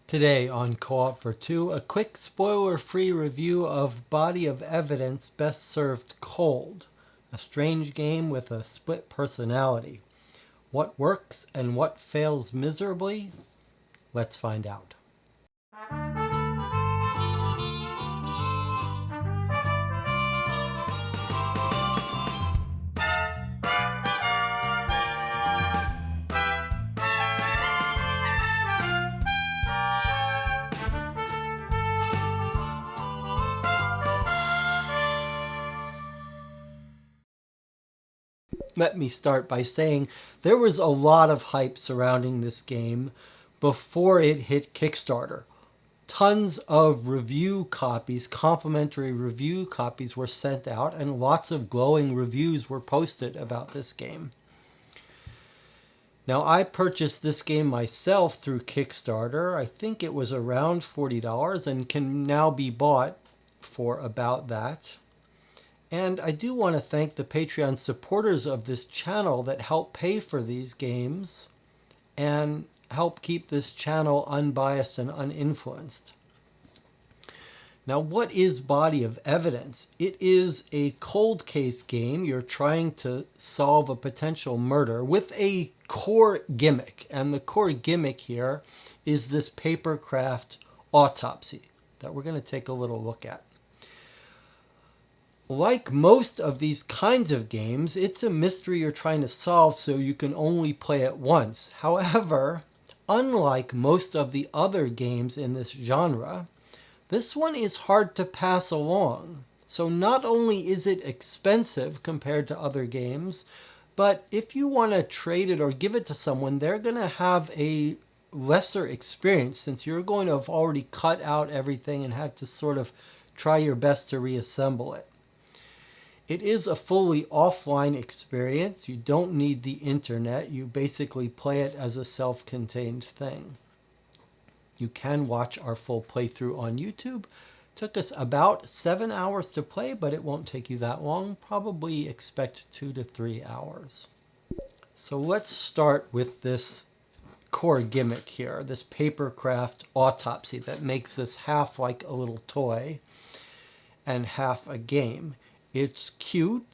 Today on Co-op for Two, a quick spoiler-free review of Body of Evidence Best Served Cold, a strange game with a split personality. What works and what fails miserably? Let's find out. Let me start by saying there was a lot of hype surrounding this game before it hit Kickstarter. Tons of review copies, complimentary review copies were sent out, and lots of glowing reviews were posted about this game. Now, I purchased this game myself through Kickstarter. I think it was around $40 and can now be bought for about that. And I do want to thank the Patreon supporters of this channel that help pay for these games and help keep this channel unbiased and uninfluenced. Now, what is Body of Evidence? It is a cold case game. You're trying to solve a potential murder with a core gimmick. And the core gimmick here is this Papercraft Autopsy that we're going to take a little look at. Like most of these kinds of games, it's a mystery you're trying to solve, so you can only play it once. However, unlike most of the other games in this genre, this one is hard to pass along. So not only is it expensive compared to other games, but if you want to trade it or give it to someone, they're going to have a lesser experience since you're going to have already cut out everything and had to sort of try your best to reassemble it. It is a fully offline experience. You don't need the internet. You basically play it as a self-contained thing. You can watch our full playthrough on YouTube. Took us about 7 hours to play, but it won't take you that long. Probably expect 2 to 3 hours. So let's start with this core gimmick here, this Papercraft Autopsy that makes this half like a little toy and half a game. It's cute.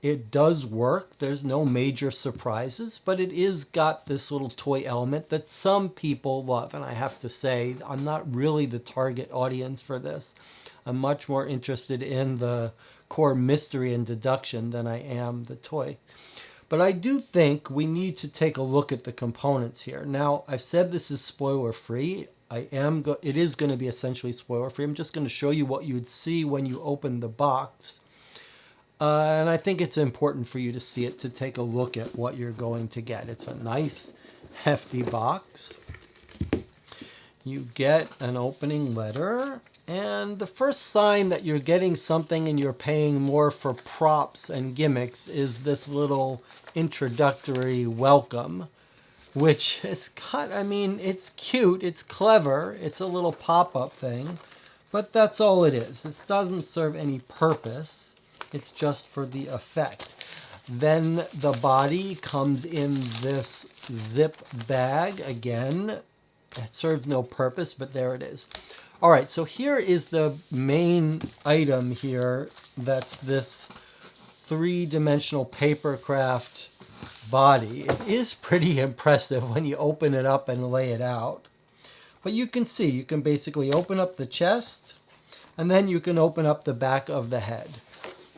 It does work. There's no major surprises, but it is got this little toy element that some people love. And I have to say, I'm not really the target audience for this. I'm much more interested in the core mystery and deduction than I am the toy. But I do think we need to take a look at the components here. Now, I've said this is spoiler-free. It is going to be essentially spoiler-free. I'm just going to show you what you'd see when you open the box. And I think it's important for you to see it to take a look at what you're going to get. It's a nice, hefty box. You get an opening letter. And the first sign that you're getting something and you're paying more for props and gimmicks is this little introductory welcome, which is it's cute, it's clever, it's a little pop-up thing, but that's all it is. It doesn't serve any purpose. It's just for the effect. Then the body comes in this zip bag again. It serves no purpose, but there it is. All right, so here is the main item here. That's this three-dimensional Papercraft body. It is pretty impressive when you open it up and lay it out. But you can see, you can basically open up the chest, and then you can open up the back of the head.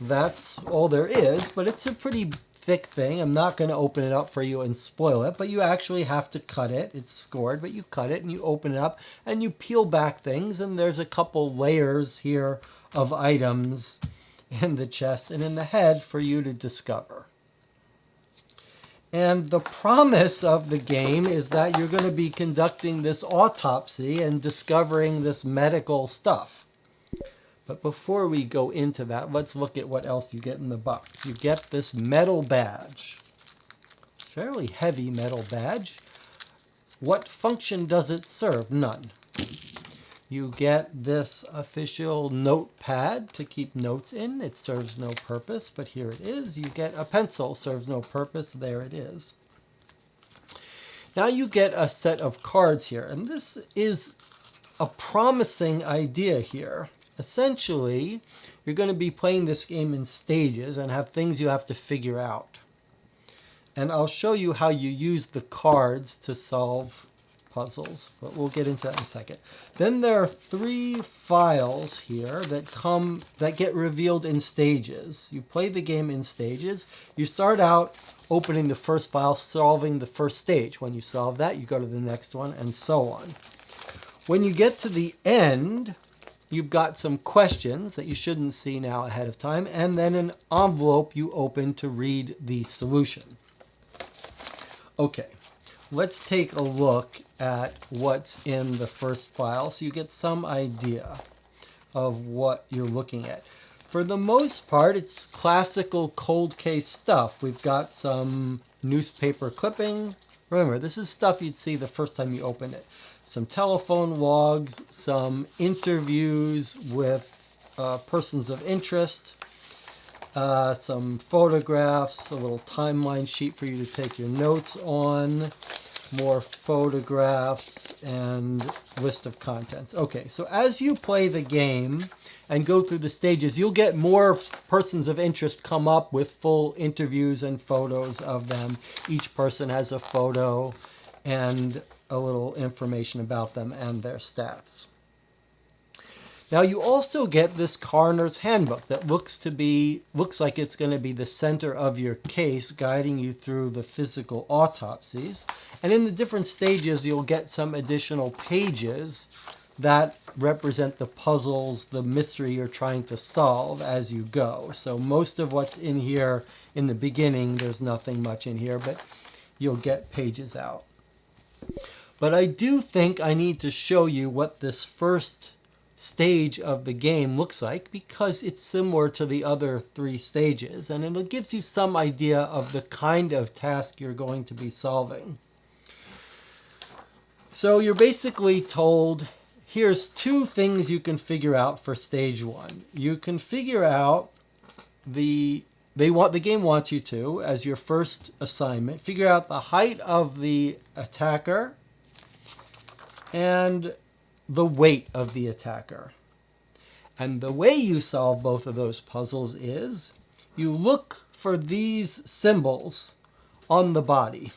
That's all there is, but it's a pretty thick thing. I'm not going to open it up for you and spoil it, but you actually have to cut it. It's scored, but you cut it and you open it up and you peel back things, and there's a couple layers here of items in the chest and in the head for you to discover. And the promise of the game is that you're going to be conducting this autopsy and discovering this medical stuff. But before we go into that, let's look at what else you get in the box. You get this metal badge. It's a fairly heavy metal badge. What function does it serve? None. You get this official notepad to keep notes in. It serves no purpose, but here it is. You get a pencil, serves no purpose. There it is. Now you get a set of cards here, and this is a promising idea here. Essentially, you're going to be playing this game in stages and have things you have to figure out. And I'll show you how you use the cards to solve puzzles, but we'll get into that in a second. Then there are 3 files here that get revealed in stages. You play the game in stages. You start out opening the first file, solving the first stage. When you solve that, you go to the next one, and so on. When you get to the end, you've got some questions that you shouldn't see now ahead of time, and then an envelope you open to read the solution. Okay, let's take a look at what's in the first file so you get some idea of what you're looking at. For the most part, it's classical cold case stuff. We've got some newspaper clipping. Remember, this is stuff you'd see the first time you open it. Some telephone logs, some interviews with persons of interest, some photographs, a little timeline sheet for you to take your notes on, more photographs, and list of contents. Okay, so as you play the game and go through the stages, you'll get more persons of interest come up with full interviews and photos of them. Each person has a photo and a little information about them and their stats. Now you also get this coroner's handbook that looks like it's going to be the center of your case, guiding you through the physical autopsies. And in the different stages, you'll get some additional pages that represent the puzzles, the mystery you're trying to solve as you go. So most of what's in here in the beginning, there's nothing much in here, but you'll get pages out. But I do think I need to show you what this first stage of the game looks like, because it's similar to the other 3 stages, and it gives you some idea of the kind of task you're going to be solving. So you're basically told, here's 2 things you can figure out for stage 1. You can figure out the game wants you to, as your first assignment, figure out the height of the attacker and the weight of the attacker. And the way you solve both of those puzzles is you look for these symbols on the body.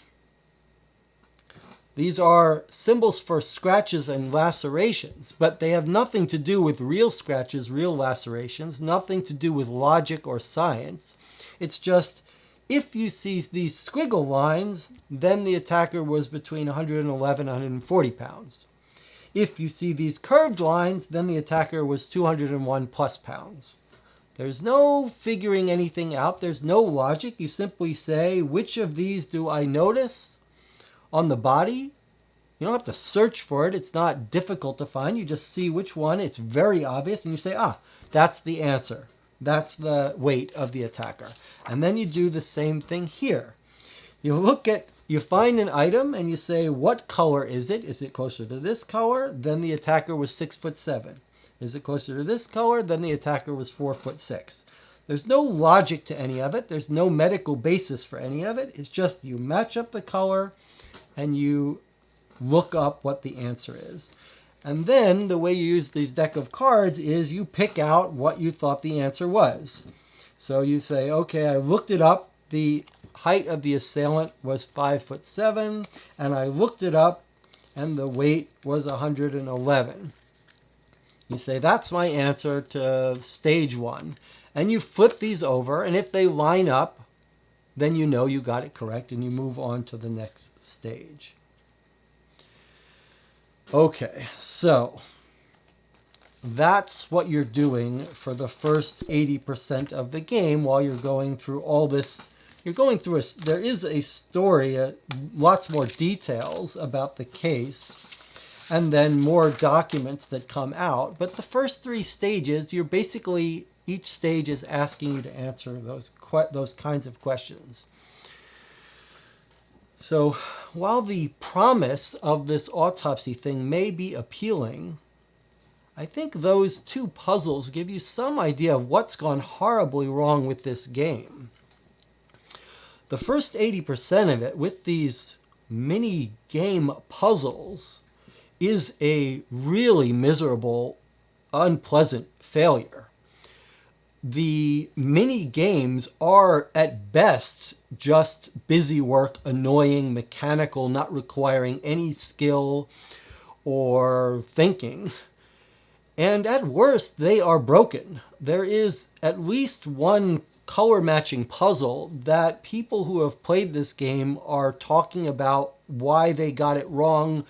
These are symbols for scratches and lacerations, but they have nothing to do with real scratches, real lacerations, nothing to do with logic or science. It's just, if you see these squiggle lines, then the attacker was between 111 and 140 pounds. If you see these curved lines, then the attacker was 201 plus pounds. There's no figuring anything out. There's no logic. You simply say, which of these do I notice on the body? You don't have to search for it. It's not difficult to find. You just see which one. It's very obvious. And you say, that's the answer. That's the weight of the attacker. And then you do the same thing here. You find an item and you say, what color is it? Is it closer to this color? Then the attacker was 6'7". Is it closer to this color? Then the attacker was 4'6". There's no logic to any of it. There's no medical basis for any of it. It's just you match up the color and you look up what the answer is. And then the way you use these deck of cards is you pick out what you thought the answer was. So you say, okay, I looked it up. The height of the assailant was 5'7", and I looked it up, and the weight was 111. You say, that's my answer to stage 1. And you flip these over, and if they line up, then you know you got it correct, and you move on to the next stage. Okay, so that's what you're doing for the first 80% of the game while you're going through all this. You're going through there is a story, lots more details about the case, and then more documents that come out. But the first 3 stages, you're basically, each stage is asking you to answer those kinds of questions. So while the promise of this autopsy thing may be appealing, I think those 2 puzzles give you some idea of what's gone horribly wrong with this game. The first 80% of it, with these mini game puzzles, is a really miserable, unpleasant failure. The mini games are at best just busy work, annoying, mechanical, not requiring any skill or thinking. And at worst, they are broken. There is at least one color matching puzzle that people who have played this game are talking about why they got it wrong,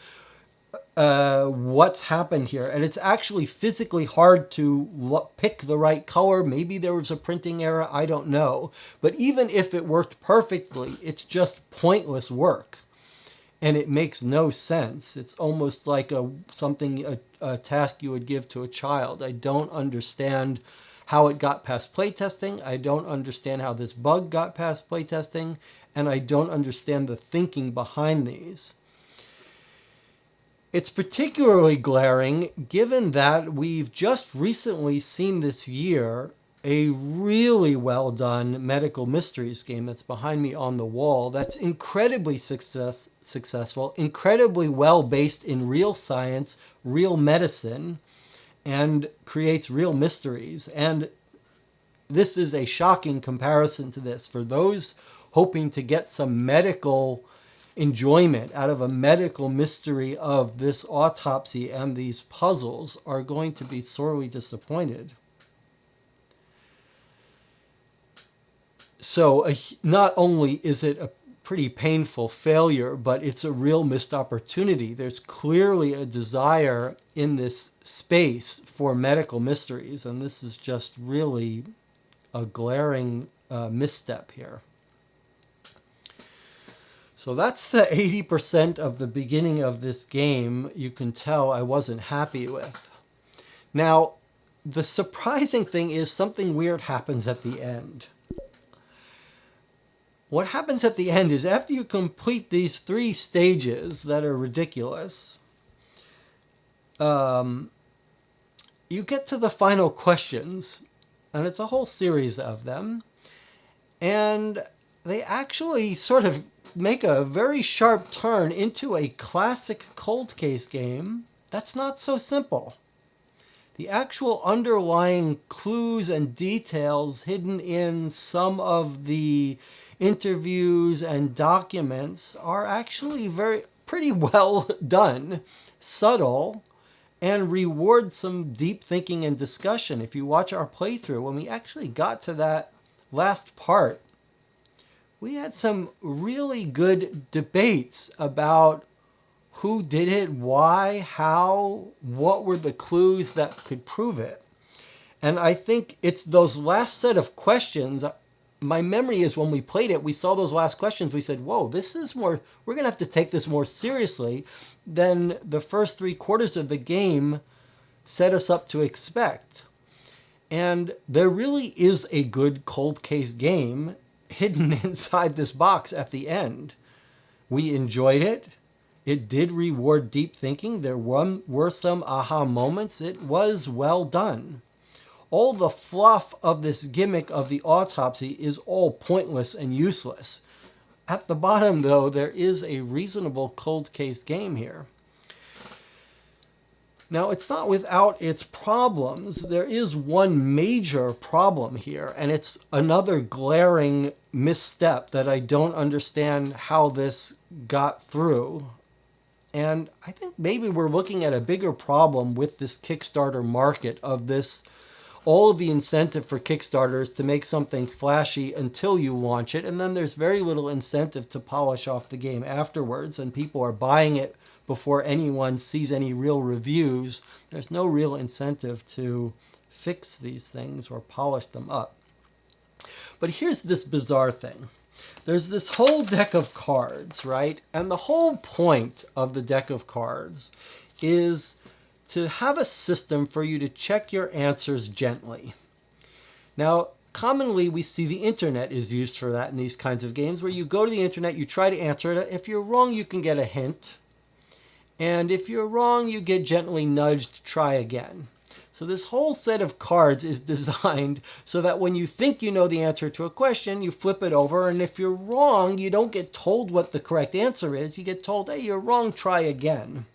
what's happened here. And it's actually physically hard to pick the right color. Maybe there was a printing error, I don't know. But even if it worked perfectly, it's just pointless work. And it makes no sense. It's almost like a task you would give to a child. I don't understand how it got past playtesting. I don't understand how this bug got past playtesting. And I don't understand the thinking behind these. It's particularly glaring given that we've just recently seen this year a really well done medical mysteries game that's behind me on the wall that's incredibly successful, incredibly well based in real science, real medicine, and creates real mysteries. And this is a shocking comparison to this. For those hoping to get some medical enjoyment out of a medical mystery of this autopsy and these puzzles are going to be sorely disappointed. So not only is it a pretty painful failure, but it's a real missed opportunity. There's clearly a desire in this space for medical mysteries, and this is just really a glaring misstep here. So that's the 80% of the beginning of this game you can tell I wasn't happy with. Now, the surprising thing is something weird happens at the end. What happens at the end is after you complete these 3 stages that are ridiculous, you get to the final questions, and it's a whole series of them, and they actually sort of make a very sharp turn into a classic cold case game that's not so simple. The actual underlying clues and details hidden in some of the interviews and documents are actually pretty well done, subtle, and reward some deep thinking and discussion. If you watch our playthrough, when we actually got to that last part, we had some really good debates about who did it, why, how, what were the clues that could prove it. And I think it's those last set of questions. My memory is when we played it, we saw those last questions, we said, whoa, this is more, we're going to have to take this more seriously than the first 3/4 of the game set us up to expect. And there really is a good cold case game hidden inside this box at the end. We enjoyed it. It did reward deep thinking. There were some aha moments. It was well done. All the fluff of this gimmick of the autopsy is all pointless and useless. At the bottom, though, there is a reasonable cold case game here. Now, it's not without its problems. There is one major problem here, and it's another glaring misstep that I don't understand how this got through. And I think maybe we're looking at a bigger problem with this Kickstarter market of this, all of the incentive for Kickstarters to make something flashy until you launch it, and then there's very little incentive to polish off the game afterwards, and people are buying it before anyone sees any real reviews. There's no real incentive to fix these things or polish them up. But here's this bizarre thing. There's this whole deck of cards, right? And the whole point of the deck of cards is to have a system for you to check your answers gently. Now, commonly we see the internet is used for that in these kinds of games, where you go to the internet, you try to answer it. If you're wrong, you can get a hint. And if you're wrong, you get gently nudged to try again. So this whole set of cards is designed so that when you think you know the answer to a question, you flip it over, and if you're wrong, you don't get told what the correct answer is. You get told, hey, you're wrong, try again.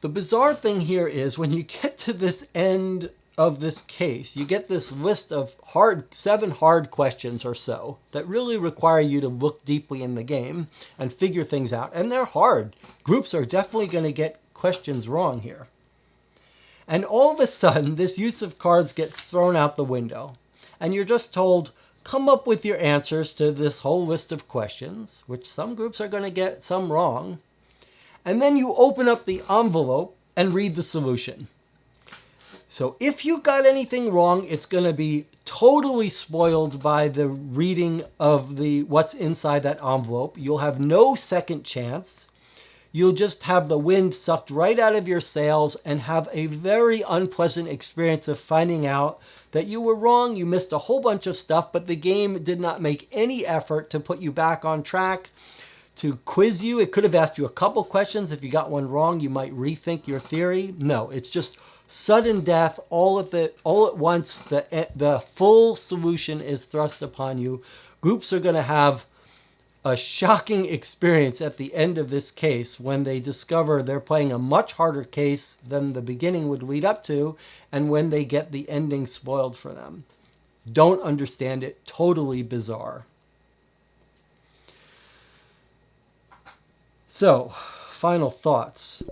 The bizarre thing here is when you get to this end of this case, you get this list of 7 hard questions or so that really require you to look deeply in the game and figure things out. And they're hard. Groups are definitely going to get questions wrong here. And all of a sudden, this use of cards gets thrown out the window. And you're just told, come up with your answers to this whole list of questions, which some groups are going to get some wrong. And then you open up the envelope and read the solution. So if you got anything wrong, it's going to be totally spoiled by the reading of what's inside that envelope. You'll have no second chance. You'll just have the wind sucked right out of your sails and have a very unpleasant experience of finding out that you were wrong. You missed a whole bunch of stuff, but the game did not make any effort to put you back on track, to quiz you. It could have asked you a couple questions. If you got one wrong, you might rethink your theory. No, it's just sudden death all at once. The full solution is thrust upon you. Groups are going to have a shocking experience at the end of this case when they discover they're playing a much harder case than the beginning would lead up to, and when they get the ending spoiled for them. Don't understand it. Totally bizarre. So, final thoughts.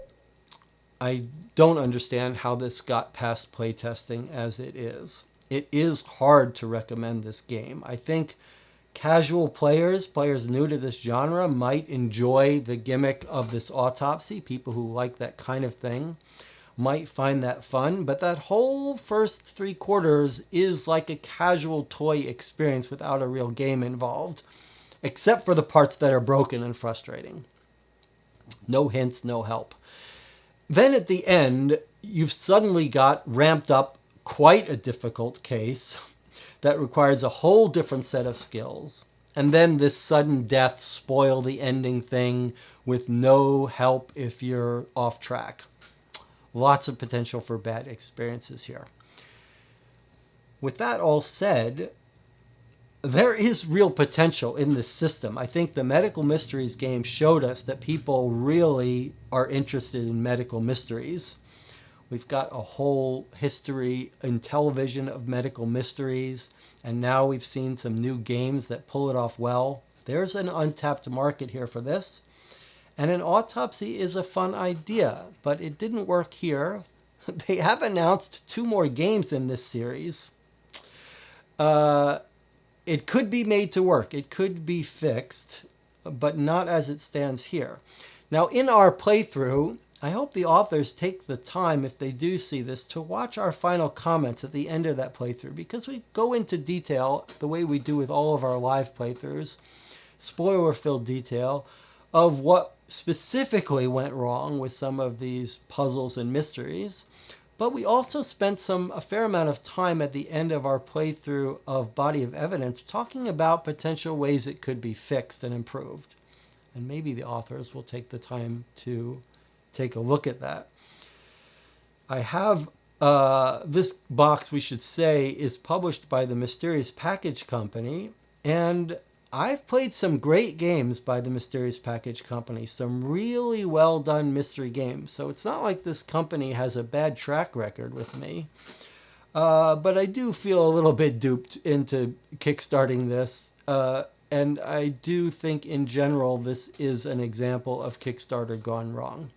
I don't understand how this got past playtesting as it is. It is hard to recommend this game. I think casual players new to this genre, might enjoy the gimmick of this autopsy. People who like that kind of thing might find that fun. But that whole first 3/4 is like a casual toy experience without a real game involved, except for the parts that are broken and frustrating. No hints, no help. Then at the end, you've suddenly got ramped up quite a difficult case that requires a whole different set of skills. And then this sudden death spoil the ending thing with no help if you're off track. Lots of potential for bad experiences here. With that all said, there is real potential in this system. I think the Medical Mysteries game showed us that people really are interested in medical mysteries. We've got a whole history in television of medical mysteries, and now we've seen some new games that pull it off well. There's an untapped market here for this. And an autopsy is a fun idea, but it didn't work here. They have announced 2 more games in this series. It could be made to work. It could be fixed, but not as it stands here. Now, in our playthrough, I hope the authors take the time, if they do see this, to watch our final comments at the end of that playthrough, because we go into detail, the way we do with all of our live playthroughs, spoiler-filled detail, of what specifically went wrong with some of these puzzles and mysteries. But we also spent a fair amount of time at the end of our playthrough of Body of Evidence talking about potential ways it could be fixed and improved. And maybe the authors will take the time to take a look at that. I have this box, we should say, is published by the Mysterious Package Company, and I've played some great games by the Mysterious Package Company, some really well done mystery games. So it's not like this company has a bad track record with me. But I do feel a little bit duped into kickstarting this. And I do think in general this is an example of Kickstarter gone wrong.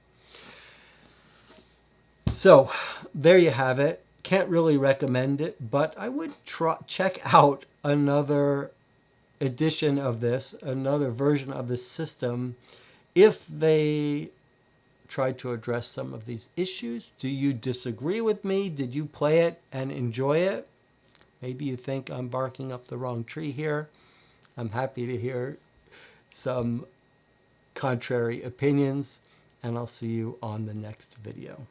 So there you have it. Can't really recommend it, but I would check out another edition of this, another version of this system, if they try to address some of these issues. Do you disagree with me? Did you play it and enjoy it? Maybe you think I'm barking up the wrong tree here. I'm happy to hear some contrary opinions, and I'll see you on the next video.